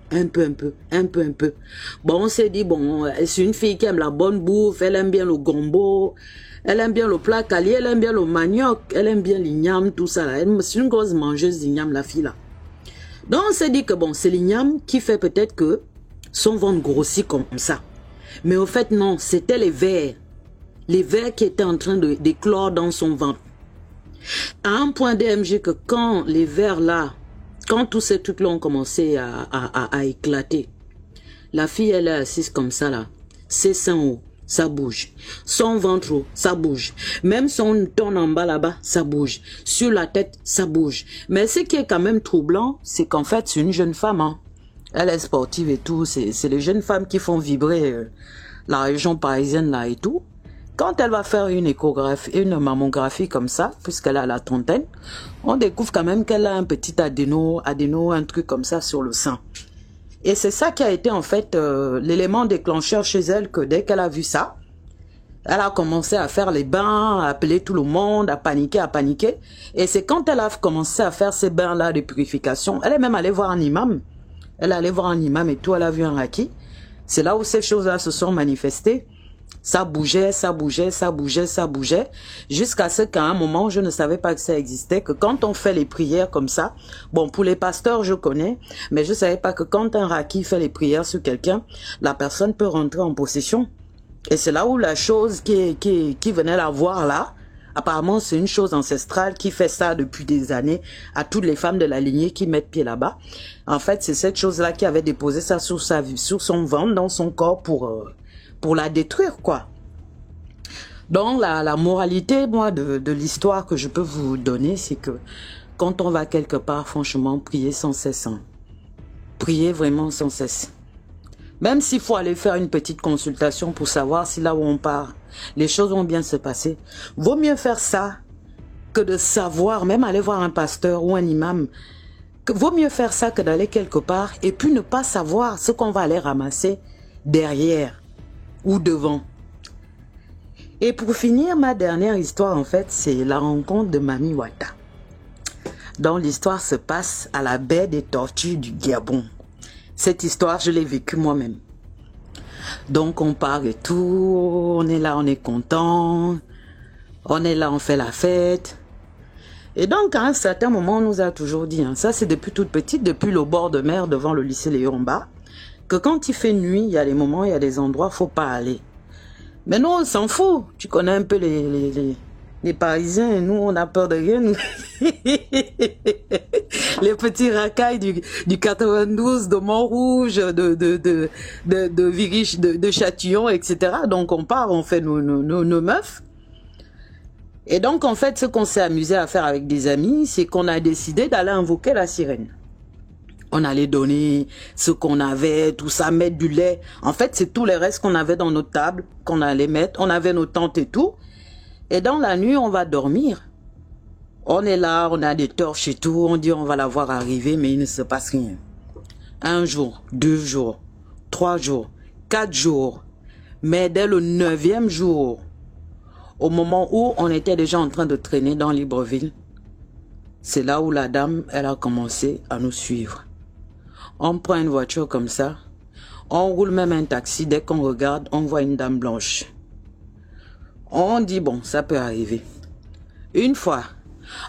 Bon, on s'est dit, bon, c'est une fille qui aime la bonne bouffe, elle aime bien le gombo, elle aime bien le plat cali, elle aime bien le manioc, elle aime bien l'igname, tout ça. C'est une grosse mangeuse d'igname, la fille là. Donc, on s'est dit que bon, c'est l'igname qui fait peut-être que son ventre grossit comme ça. Mais au fait, non, c'était les vers. Les vers qui étaient en train d'éclore dans son ventre. À un point DMG que quand les vers là, quand tous ces trucs là ont commencé à éclater, la fille elle est assise comme ça là, ses seins hauts, ça bouge, son ventre haut, ça bouge, même son ton en bas là-bas, ça bouge, sur la tête, ça bouge. Mais ce qui est quand même troublant, c'est qu'en fait c'est une jeune femme, hein. Elle est sportive et tout, c'est les jeunes femmes qui font vibrer la région parisienne là et tout. Quand elle va faire une échographie, une mammographie comme ça, puisqu'elle a la trentaine, on découvre quand même qu'elle a un petit adéno, un truc comme ça sur le sein. Et c'est ça qui a été en fait l'élément déclencheur chez elle, que dès qu'elle a vu ça, elle a commencé à faire les bains, à appeler tout le monde, à paniquer. Et c'est quand elle a commencé à faire ces bains-là de purification, elle est même allée voir un imam. Elle est allée voir un imam et tout, elle a vu un raki. C'est là où ces choses-là se sont manifestées. Ça bougeait, jusqu'à ce qu'à un moment, je ne savais pas que ça existait, que quand on fait les prières comme ça, bon, pour les pasteurs, je connais, mais je ne savais pas que quand un raki fait les prières sur quelqu'un, la personne peut rentrer en possession. Et c'est là où la chose qui venait la voir là, apparemment c'est une chose ancestrale qui fait ça depuis des années à toutes les femmes de la lignée qui mettent pied là-bas. En fait, c'est cette chose-là qui avait déposé ça sur son ventre, dans son corps pour la détruire, quoi. Donc, la moralité, moi, de l'histoire que je peux vous donner, c'est que quand on va quelque part, franchement, priez sans cesse. Hein. Priez vraiment sans cesse. Même s'il faut aller faire une petite consultation pour savoir si là où on part, les choses vont bien se passer. Vaut mieux faire ça que de savoir, même aller voir un pasteur ou un imam. Vaut mieux faire ça que d'aller quelque part et puis ne pas savoir ce qu'on va aller ramasser derrière ou devant. Et pour finir, ma dernière histoire, en fait, c'est la rencontre de Mami Wata. Donc, l'histoire se passe à la baie des Tortues du Gabon. Cette histoire, je l'ai vécue moi-même. Donc, on part et tout, on est là, on est content, on est là, on fait la fête. Et donc, à un certain moment, on nous a toujours dit, hein, ça c'est depuis toute petite, depuis le bord de mer devant le lycée Léon-Bas, que quand il fait nuit, il y a des moments, il y a des endroits, faut pas aller. Mais nous, on s'en fout. Tu connais un peu les Parisiens, nous, on a peur de rien. Nous. Les petits racailles du 92, de Montrouge, de Virich, de Châtillon, etc. Donc, on part, on fait nos meufs. Et donc, en fait, ce qu'on s'est amusé à faire avec des amis, c'est qu'on a décidé d'aller invoquer la sirène. On allait donner ce qu'on avait, tout ça, mettre du lait. En fait, c'est tous les restes qu'on avait dans notre table, qu'on allait mettre. On avait nos tentes et tout. Et dans la nuit, on va dormir. On est là, on a des torches et tout. On dit on va la voir arriver, mais il ne se passe rien. 1 jour, 2 jours, 3 jours, 4 jours. Mais dès le 9e jour, au moment où on était déjà en train de traîner dans Libreville, c'est là où la dame, elle a commencé à nous suivre. On prend une voiture comme ça, on roule même un taxi, dès qu'on regarde, on voit une dame blanche. On dit, bon, ça peut arriver. Une fois,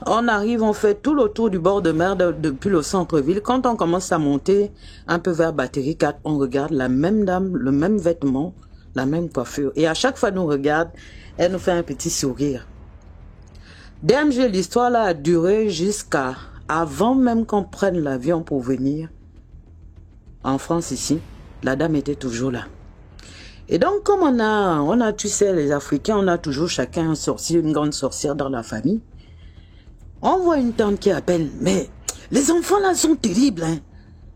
on arrive, on fait tout le tour du bord de mer depuis le centre-ville. Quand on commence à monter un peu vers Batterie 4, on regarde la même dame, le même vêtement, la même coiffure. Et à chaque fois nous regarde, elle nous fait un petit sourire. DMG, l'histoire là a duré jusqu'à avant même qu'on prenne l'avion pour venir en France ici. La dame était toujours là. Et donc, comme on a, tu sais, les Africains, on a toujours chacun un sorcier, une grande sorcière dans la famille. On voit une tante qui appelle, mais les enfants là sont terribles, hein.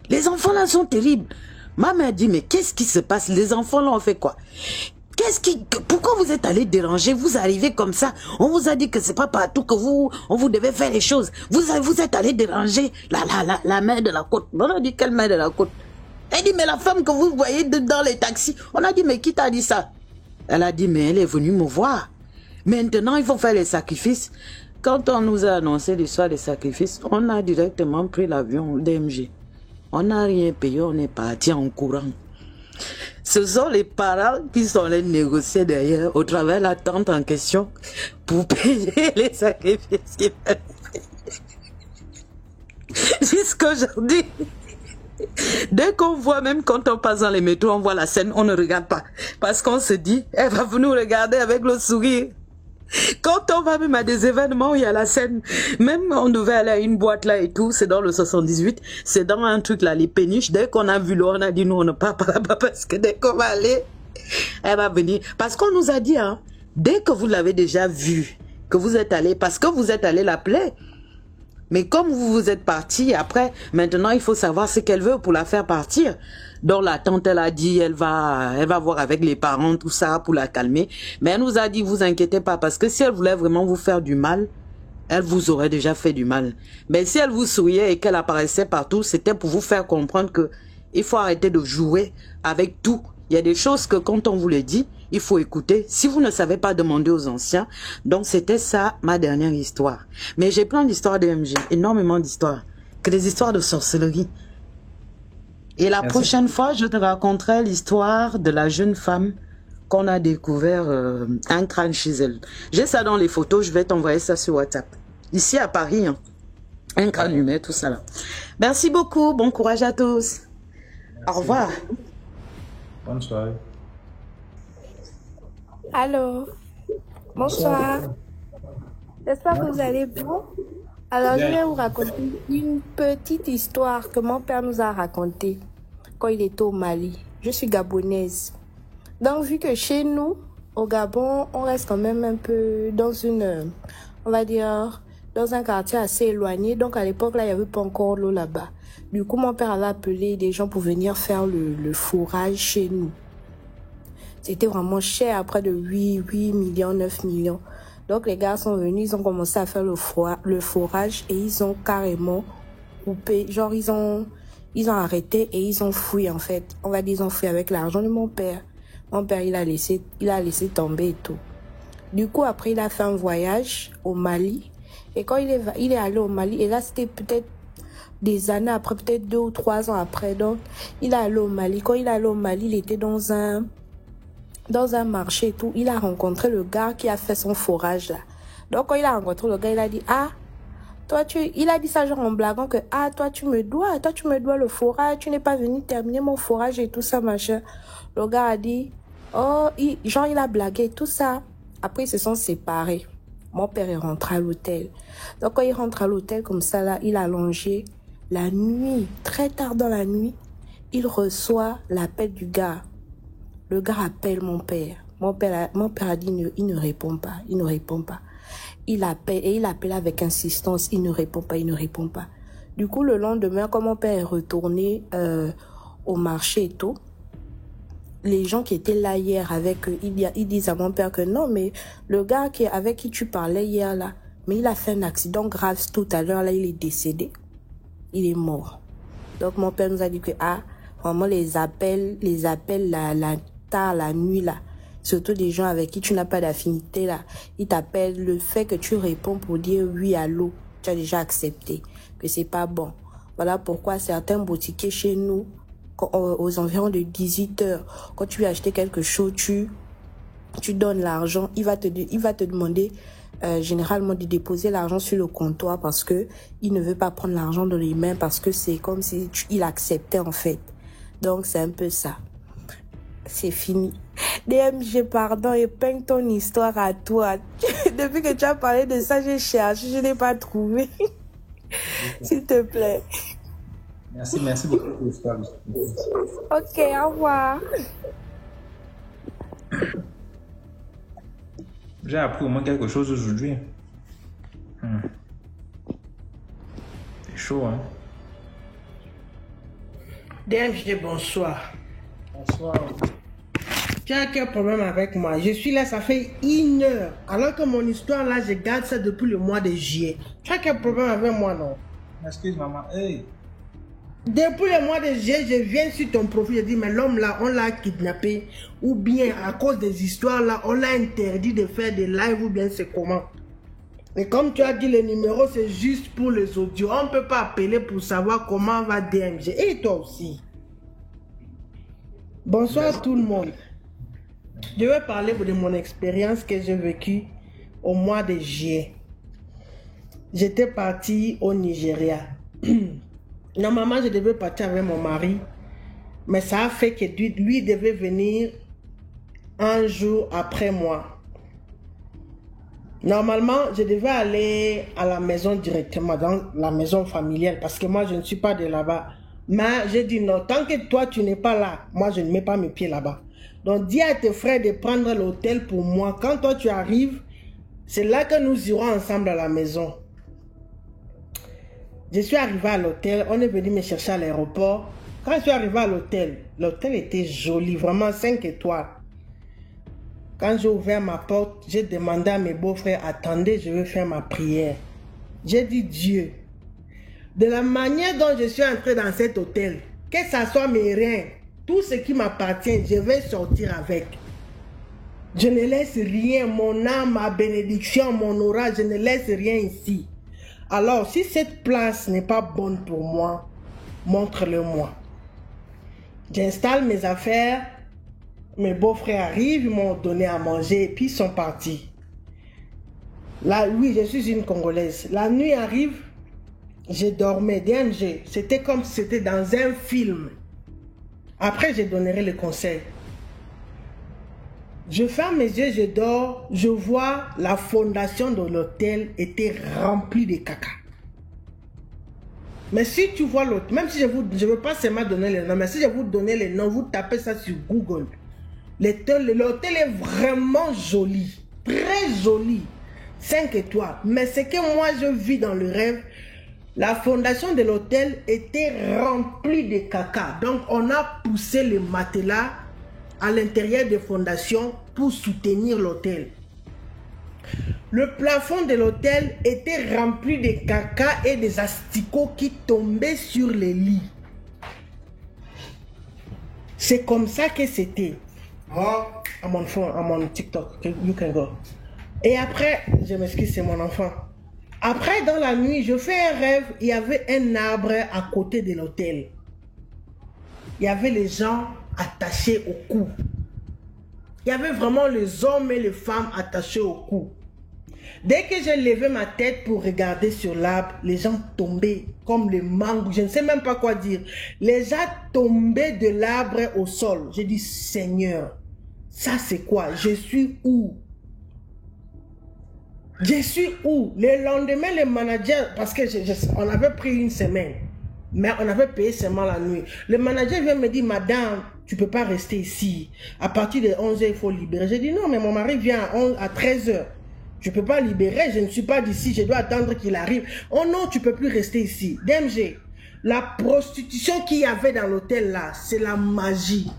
Les enfants là sont terribles. Ma mère dit, mais qu'est-ce qui se passe? Les enfants là, on fait quoi? Pourquoi vous êtes allé déranger? Vous arrivez comme ça. On vous a dit que c'est pas partout que on vous devait faire les choses. Vous êtes allé déranger la mère de la côte. On a dit, quelle mère de la côte? Elle dit, mais la femme que vous voyez dans les taxis. On a dit, mais qui t'a dit ça? Elle a dit, mais elle est venue me voir. Maintenant, il faut faire les sacrifices. Quand on nous a annoncé l'histoire des sacrifices, on a directement pris l'avion DMG. On n'a rien payé, on est parti en courant. Ce sont les parents qui sont allés négocier derrière, au travers de la tante en question, pour payer les sacrifices. Jusqu'aujourd'hui, dès qu'on voit, même quand on passe dans les métros, on voit la scène, on ne regarde pas. Parce qu'on se dit, elle va venir regarder avec le sourire. Quand on va même à des événements où il y a la scène, même on devait aller à une boîte là et tout, c'est dans le 78, c'est dans un truc là, les péniches. Dès qu'on a vu l'eau, on a dit nous on ne part pas là-bas parce que dès qu'on va aller, elle va venir. Parce qu'on nous a dit, hein, dès que vous l'avez déjà vu, que vous êtes allé, parce que vous êtes allé l'appeler. Mais comme vous êtes parti, après, maintenant il faut savoir ce qu'elle veut pour la faire partir. Donc la tante, elle a dit, elle va voir avec les parents, tout ça, pour la calmer. Mais elle nous a dit, vous inquiétez pas, parce que si elle voulait vraiment vous faire du mal, elle vous aurait déjà fait du mal. Mais si elle vous souriait et qu'elle apparaissait partout, c'était pour vous faire comprendre que il faut arrêter de jouer avec tout. Il y a des choses que quand on vous les dit, il faut écouter. Si vous ne savez pas, demander aux anciens. Donc c'était ça, ma dernière histoire. Mais j'ai plein d'histoires de MG, énormément d'histoires. Que des histoires de sorcellerie. Et la prochaine fois, je te raconterai l'histoire de la jeune femme qu'on a découvert un crâne chez elle. J'ai ça dans les photos, je vais t'envoyer ça sur WhatsApp. Ici à Paris, hein. Un crâne humain, tout ça là. Merci beaucoup, bon courage à tous. Merci. Au revoir. Bonne soirée. Allô, bonsoir. J'espère que vous allez bien. Alors, je vais vous raconter une petite histoire que mon père nous a racontée quand il était au Mali. Je suis gabonaise. Donc, vu que chez nous, au Gabon, on reste quand même un peu dans une, on va dire, dans un quartier assez éloigné. Donc, à l'époque, là, il n'y avait pas encore l'eau là-bas. Du coup, mon père avait appelé des gens pour venir faire le fourrage chez nous. C'était vraiment cher, à près de 8 millions, 9 millions. Donc les gars sont venus, ils ont commencé à faire le forage et ils ont carrément coupé, genre ils ont arrêté et ils ont fouillé en fait. On va dire ils ont fouillé avec l'argent de mon père. Mon père il a laissé tomber et tout. Du coup après il a fait un voyage au Mali et quand il est allé au Mali et là c'était peut-être des années après, peut-être 2 ou 3 ans après. Donc il est allé au Mali. Quand il est allé au Mali, il était dans un marché et tout, il a rencontré le gars qui a fait son forage là. Donc quand il a rencontré le gars, il a dit, ah, il a dit ça genre en blaguant que, ah, toi tu me dois le forage, tu n'es pas venu terminer mon forage et tout ça, machin. Le gars a dit, oh, il a blagué tout ça. Après ils se sont séparés. Mon père est rentré à l'hôtel. Donc quand il rentre à l'hôtel comme ça là, il a longé la nuit, très tard dans la nuit, il reçoit l'appel du gars. Le gars appelle mon père. Mon père a dit il ne répond pas. Il appelle avec insistance. Il ne répond pas. Du coup, le lendemain, quand mon père est retourné au marché et tout, les gens qui étaient là hier avec eux, ils disent à mon père que non, mais le gars avec qui tu parlais hier là, mais il a fait un accident grave tout à l'heure là, il est décédé. Il est mort. Donc mon père nous a dit que vraiment les appels, la tard la nuit là, surtout des gens avec qui tu n'as pas d'affinité là, ils t'appellent, le fait que tu réponds pour dire oui, allô, tu as déjà accepté que c'est pas bon. Voilà pourquoi certains boutiquiers chez nous, aux environs de 18 heures, quand tu veux acheter quelque chose, tu donnes l'argent, il va te demander généralement de déposer l'argent sur le comptoir parce que il ne veut pas prendre l'argent dans les mains parce que c'est comme si il acceptait en fait. Donc c'est un peu ça. C'est fini. DMG, pardon, épingle ton histoire à toi. Depuis que tu as parlé de ça, j'ai cherché, je n'ai pas trouvé. S'il te plaît. Merci beaucoup pour l'histoire. Ok, au revoir. J'ai appris au moins quelque chose aujourd'hui. C'est chaud, hein? DMG, bonsoir. Bonsoir. Tu as quel problème avec moi? Je suis là, ça fait 1 heure. Alors que mon histoire là, je garde ça depuis le mois de juillet. Tu as quel problème avec moi, non? Excuse maman. Hey. Depuis le mois de juillet, je viens sur ton profil, je dis, mais l'homme là, on l'a kidnappé. Ou bien, à cause des histoires là, on l'a interdit de faire des lives, ou bien c'est comment? Et comme tu as dit, le numéro, c'est juste pour les audios. On ne peut pas appeler pour savoir comment va DMG. Et toi aussi. Bonsoir tout le monde. Je vais parler de mon expérience que j'ai vécue au mois de juillet. J'étais partie au Nigeria. Normalement, je devais partir avec mon mari. Mais ça a fait que lui devait venir un jour après moi. Normalement, je devais aller à la maison directement, dans la maison familiale, parce que moi, je ne suis pas de là-bas. Mais j'ai dit non, tant que toi, tu n'es pas là, moi, je ne mets pas mes pieds là-bas. Donc, dis à tes frères de prendre l'hôtel pour moi. Quand toi, tu arrives, c'est là que nous irons ensemble à la maison. Je suis arrivé à l'hôtel, on est venu me chercher à l'aéroport. Quand je suis arrivé à l'hôtel était joli, vraiment 5 étoiles. Quand j'ai ouvert ma porte, j'ai demandé à mes beaux-frères, attendez, je vais faire ma prière. J'ai dit, Dieu, de la manière dont je suis entré dans cet hôtel, que ça soit mes reins, tout ce qui m'appartient, je vais sortir avec. Je ne laisse rien, mon âme, ma bénédiction, mon aura, je ne laisse rien ici. Alors, si cette place n'est pas bonne pour moi, montre-le-moi. J'installe mes affaires, mes beaux-frères arrivent, ils m'ont donné à manger et puis ils sont partis. Là, oui, je suis une Congolaise. La nuit arrive, je dormais, DMG. C'était comme si c'était dans un film. Après, je donnerai le conseil. Je ferme mes yeux, je dors, je vois la fondation de l'hôtel était remplie de caca. Mais si tu vois l'hôtel, même si je ne veux pas seulement donner les noms, mais si je vous donne les noms, vous tapez ça sur Google. L'hôtel est vraiment joli, très joli, 5 étoiles. Mais ce que moi je vis dans le rêve, la fondation de l'hôtel était remplie de caca. Donc on a poussé les matelas à l'intérieur des fondations pour soutenir l'hôtel. Le plafond de l'hôtel était rempli de caca et des asticots qui tombaient sur les lits. C'est comme ça que c'était. À mon phone, à mon TikTok, you can go. Et après, je m'excuse, c'est mon enfant. Après, dans la nuit, je fais un rêve, il y avait un arbre à côté de l'hôtel. Il y avait les gens attachés au cou. Il y avait vraiment les hommes et les femmes attachés au cou. Dès que j'ai levé ma tête pour regarder sur l'arbre, les gens tombaient comme les mangos. Je ne sais même pas quoi dire. Les gens tombaient de l'arbre au sol. J'ai dit, Seigneur, ça c'est quoi? Je suis où? Je suis où? Le lendemain, le manager, parce que on avait pris une semaine, mais on avait payé seulement la nuit. Le manager vient me dire, madame, tu ne peux pas rester ici. À partir de 11 h, il faut libérer. J'ai dit, non, mais mon mari vient à 13 h. Je ne peux pas libérer, je ne suis pas d'ici, je dois attendre qu'il arrive. Oh non, tu ne peux plus rester ici. DMG, la prostitution qu'il y avait dans l'hôtel là, c'est la magie.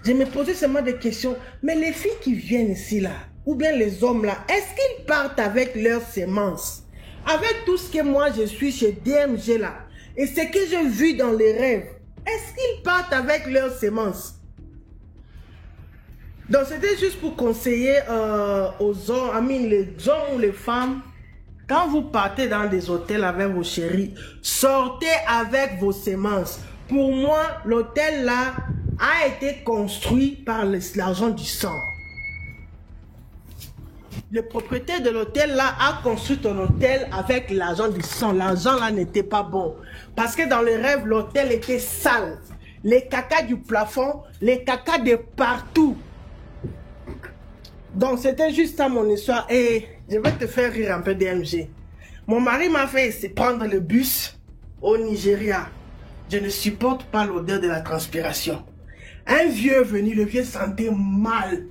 Je me posais seulement des questions. Mais les filles qui viennent ici là, ou bien les hommes là, est-ce qu'ils partent avec leurs semences? Avec tout ce que moi je suis chez DMG là, et ce que j'ai vu dans les rêves, est-ce qu'ils partent avec leurs semences? Donc, c'était juste pour conseiller aux hommes, les hommes ou les femmes, quand vous partez dans des hôtels avec vos chéris, sortez avec vos semences. Pour moi, l'hôtel là a été construit par l'argent du sang. Le propriétaire de l'hôtel là a construit un hôtel avec l'argent du sang. L'argent là n'était pas bon. Parce que dans le rêve, l'hôtel était sale. Les cacas du plafond, les cacas de partout. Donc c'était juste ça mon histoire. Et je vais te faire rire un peu DMG. Mon mari m'a fait prendre le bus au Nigeria. Je ne supporte pas l'odeur de la transpiration. Un vieux est venu, le vieux sentait mal.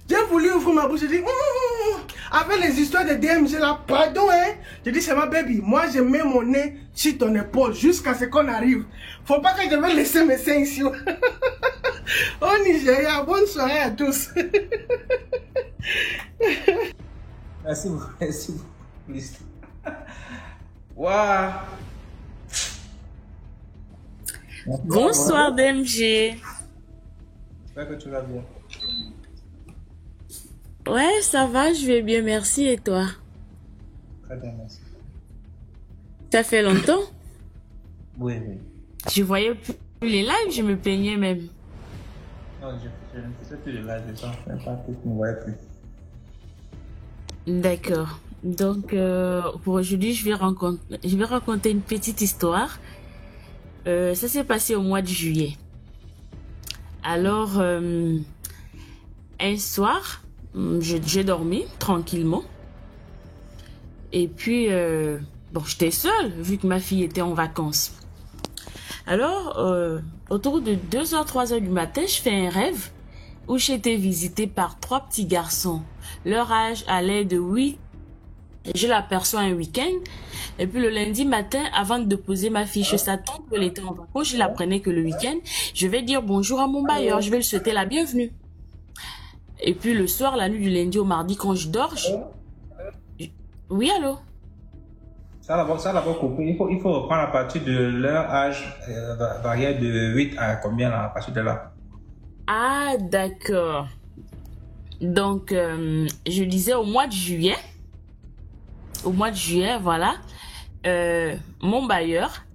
J'ai voulu ouvrir ma bouche, j'ai dit, avec les histoires de DMG là, pardon hein. J'ai dit, c'est ma baby, moi je mets mon nez sur ton épaule jusqu'à ce qu'on arrive. Faut pas que je vais laisser mes seins ici. Au Nigeria, bonne soirée à tous. Merci beaucoup, merci beaucoup. Waouh. Bonsoir DMG. J'espère que tu vas bien. Ouais, ça va, je vais bien, merci. Et toi? Très bien, merci. Ça fait longtemps? Oui, oui. Je voyais plus les lives, je me plaignais même. Non, je ne faisais plus de live, les gens ne me voyaient plus. D'accord. Donc, pour aujourd'hui, je vais raconter une petite histoire. Ça s'est passé au mois de juillet. Alors, un soir, j'ai dormi tranquillement. Et puis, bon, j'étais seule vu que ma fille était en vacances. Alors, autour de 2h, 3h du matin, je fais un rêve où j'étais visitée par 3 petits garçons. Leur âge allait de 8. Je l'aperçois un week-end. Et puis le lundi matin, avant de déposer ma fille chez sa tante, elle était en vacances, je l'apprenais que le week-end, je vais dire bonjour à mon bailleur, je vais lui souhaiter la bienvenue. Et puis le soir, la nuit du lundi au mardi, quand je dors, oui, allô? Ça d'abord coupé. Il faut reprendre à partir de leur âge, varié de 8 à combien là, à partir de là? Ah, d'accord. Donc, je disais au mois de juillet, voilà, mon bailleur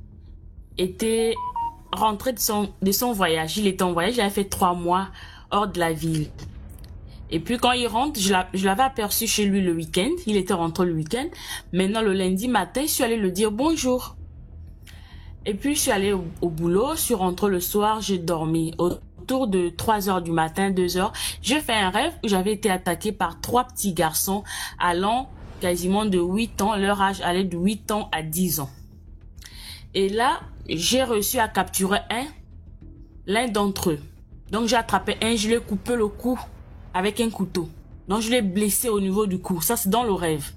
était rentré de son voyage. Il était en voyage, il avait fait 3 mois hors de la ville. Et puis quand il rentre, je l'avais aperçu chez lui le week-end. Il était rentré le week-end. Maintenant, le lundi matin, je suis allée lui dire bonjour. Et puis, je suis allée au boulot. Je suis rentrée le soir, j'ai dormi. Autour de 3h du matin, 2h, j'ai fait un rêve où j'avais été attaquée par 3 petits garçons allant quasiment de 8 ans. Leur âge allait de 8 ans à 10 ans. Et là, j'ai réussi à capturer l'un d'entre eux. Donc, j'ai attrapé un, je lui ai coupé le cou avec un couteau. Donc, je l'ai blessé au niveau du cou. Ça, c'est dans le rêve.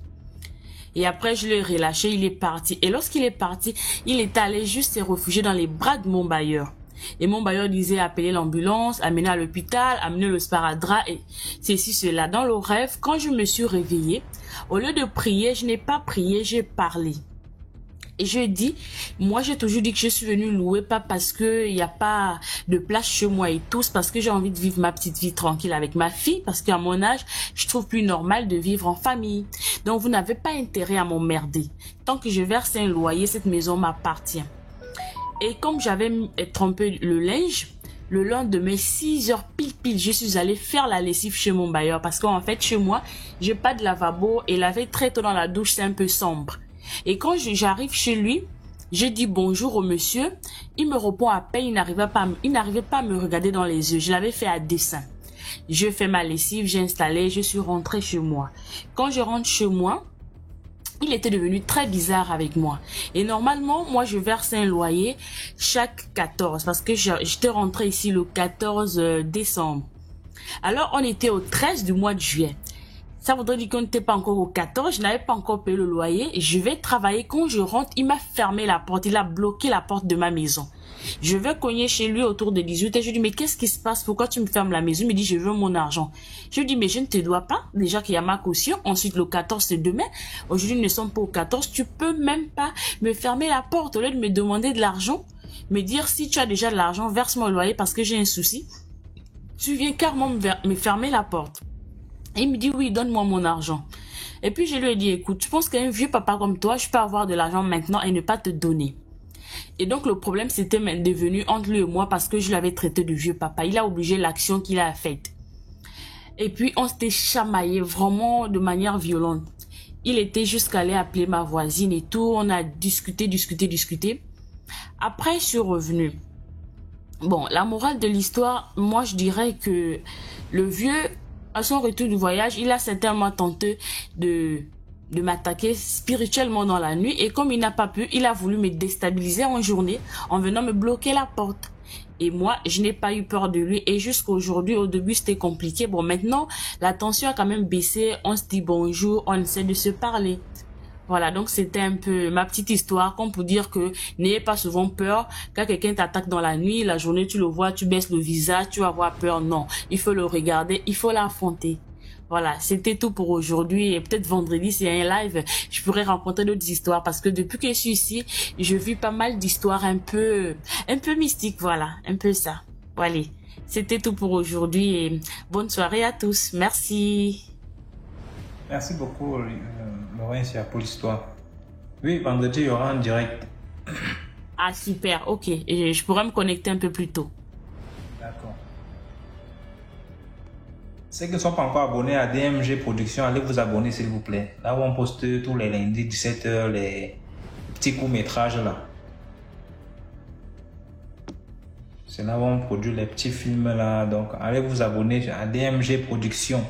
Et après, je l'ai relâché, il est parti. Et lorsqu'il est parti, il est allé juste se réfugier dans les bras de mon bailleur. Et mon bailleur disait appeler l'ambulance, amener à l'hôpital, amener le sparadrap et ceci, cela. Dans le rêve, quand je me suis réveillée, au lieu de prier, je n'ai pas prié, j'ai parlé. Et je dis, moi j'ai toujours dit que je suis venue louer, pas parce qu'il n'y a pas de place chez moi et tout, parce que j'ai envie de vivre ma petite vie tranquille avec ma fille, parce qu'à mon âge, je trouve plus normal de vivre en famille. Donc vous n'avez pas intérêt à m'emmerder. Tant que je verse un loyer, cette maison m'appartient. Et comme j'avais trompé le linge, le lendemain, 6h pile, je suis allée faire la lessive chez mon bailleur, parce qu'en fait, chez moi, j'ai pas de lavabo et laver très tôt dans la douche, c'est un peu sombre. Et quand j'arrive chez lui, je dis bonjour au monsieur. Il me répond à peine, il n'arrivait pas à me regarder dans les yeux. Je l'avais fait à dessein. Je fais ma lessive, j'ai installé, je suis rentrée chez moi. Quand je rentre chez moi, il était devenu très bizarre avec moi. Et normalement, moi, je verse un loyer chaque 14 parce que j'étais rentrée ici le 14 décembre. Alors, on était au 13 du mois de juillet. Ça voudrait dire qu'on n'était pas encore au 14, je n'avais pas encore payé le loyer. Je vais travailler. Quand je rentre, il m'a fermé la porte, il a bloqué la porte de ma maison. Je vais cogner chez lui autour de 18 et je lui dis, mais qu'est-ce qui se passe? Pourquoi tu me fermes la maison? Il me dit, je veux mon argent. Je lui dis, mais je ne te dois pas. Déjà qu'il y a ma caution. Ensuite, le 14, c'est demain. Aujourd'hui, nous ne sommes pas au 14. Tu peux même pas me fermer la porte au lieu de me demander de l'argent. Me dire, si tu as déjà de l'argent, verse-moi le loyer parce que j'ai un souci. tu viens carrément me fermer la porte. Et il me dit, oui, donne-moi mon argent. Et puis je lui ai dit, écoute, je pense qu'un vieux papa comme toi, je peux avoir de l'argent maintenant et ne pas te donner. Et donc le problème c'était devenu entre lui et moi parce que je l'avais traité de vieux papa. Il a obligé l'action qu'il a faite. Et puis on s'était chamaillé vraiment de manière violente. Il était jusqu'à aller appeler ma voisine et tout. On a discuté. Après je suis revenue. Bon, la morale de l'histoire, moi je dirais que le vieux, à son retour du voyage, il a certainement tenté de m'attaquer spirituellement dans la nuit. Et comme il n'a pas pu, il a voulu me déstabiliser en journée en venant me bloquer la porte. Et moi, je n'ai pas eu peur de lui. Et jusqu'à aujourd'hui, au début, c'était compliqué. Bon, maintenant, la tension a quand même baissé. On se dit bonjour, on essaie de se parler. Voilà, donc c'était un peu ma petite histoire, comme pour dire que n'ayez pas souvent peur. Quand quelqu'un t'attaque dans la nuit, la journée, tu le vois, tu baisses le visage, tu vas avoir peur. Non, il faut le regarder, il faut l'affronter. Voilà, c'était tout pour aujourd'hui. Et peut-être vendredi, s'il y a un live, je pourrais rencontrer d'autres histoires. Parce que depuis que je suis ici, je vis pas mal d'histoires un peu mystiques. Voilà, un peu ça. Voilà, c'était tout pour aujourd'hui. Et bonne soirée à tous. Merci. Merci beaucoup, Laurencia, pour l'histoire. Oui, vendredi, il y aura un direct. Ah, super, ok. Et je pourrais me connecter un peu plus tôt. D'accord. Ceux qui ne sont pas encore abonnés à DMG Productions, allez vous abonner s'il vous plaît. Là où on poste tous les lundis 17h les petits courts-métrages là. C'est là où on produit les petits films là. Donc allez vous abonner à DMG Productions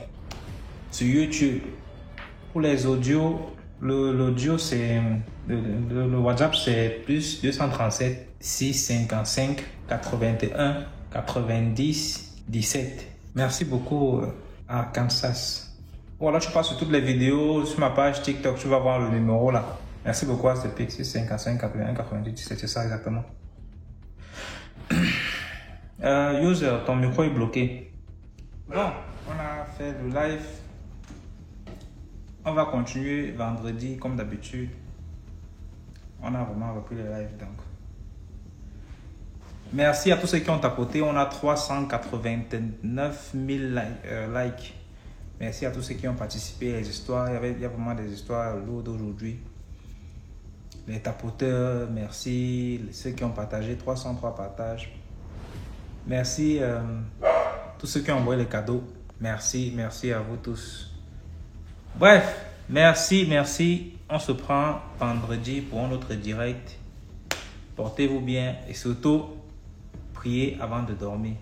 sur YouTube. Pour les audios, l'audio c'est le WhatsApp c'est plus 237 655 81 90 17. Merci beaucoup à Kansas. Voilà, tu passes sur toutes les vidéos sur ma page TikTok, tu vas voir le numéro là. Merci beaucoup à CP 655 81 90 17, c'est ça exactement. User, ton micro est bloqué. Bon, on a fait le live. On va continuer vendredi comme d'habitude. On a vraiment repris le live donc. Merci à tous ceux qui ont tapoté. On a 389 000 likes. Merci à tous ceux qui ont participé. Les histoires, il y a vraiment des histoires lourdes aujourd'hui. Les tapoteurs, merci. Ceux qui ont partagé, 303 partages. Merci tous ceux qui ont envoyé les cadeaux. Merci à vous tous. Bref, merci. On se prend vendredi pour un autre direct. Portez-vous bien et surtout, priez avant de dormir.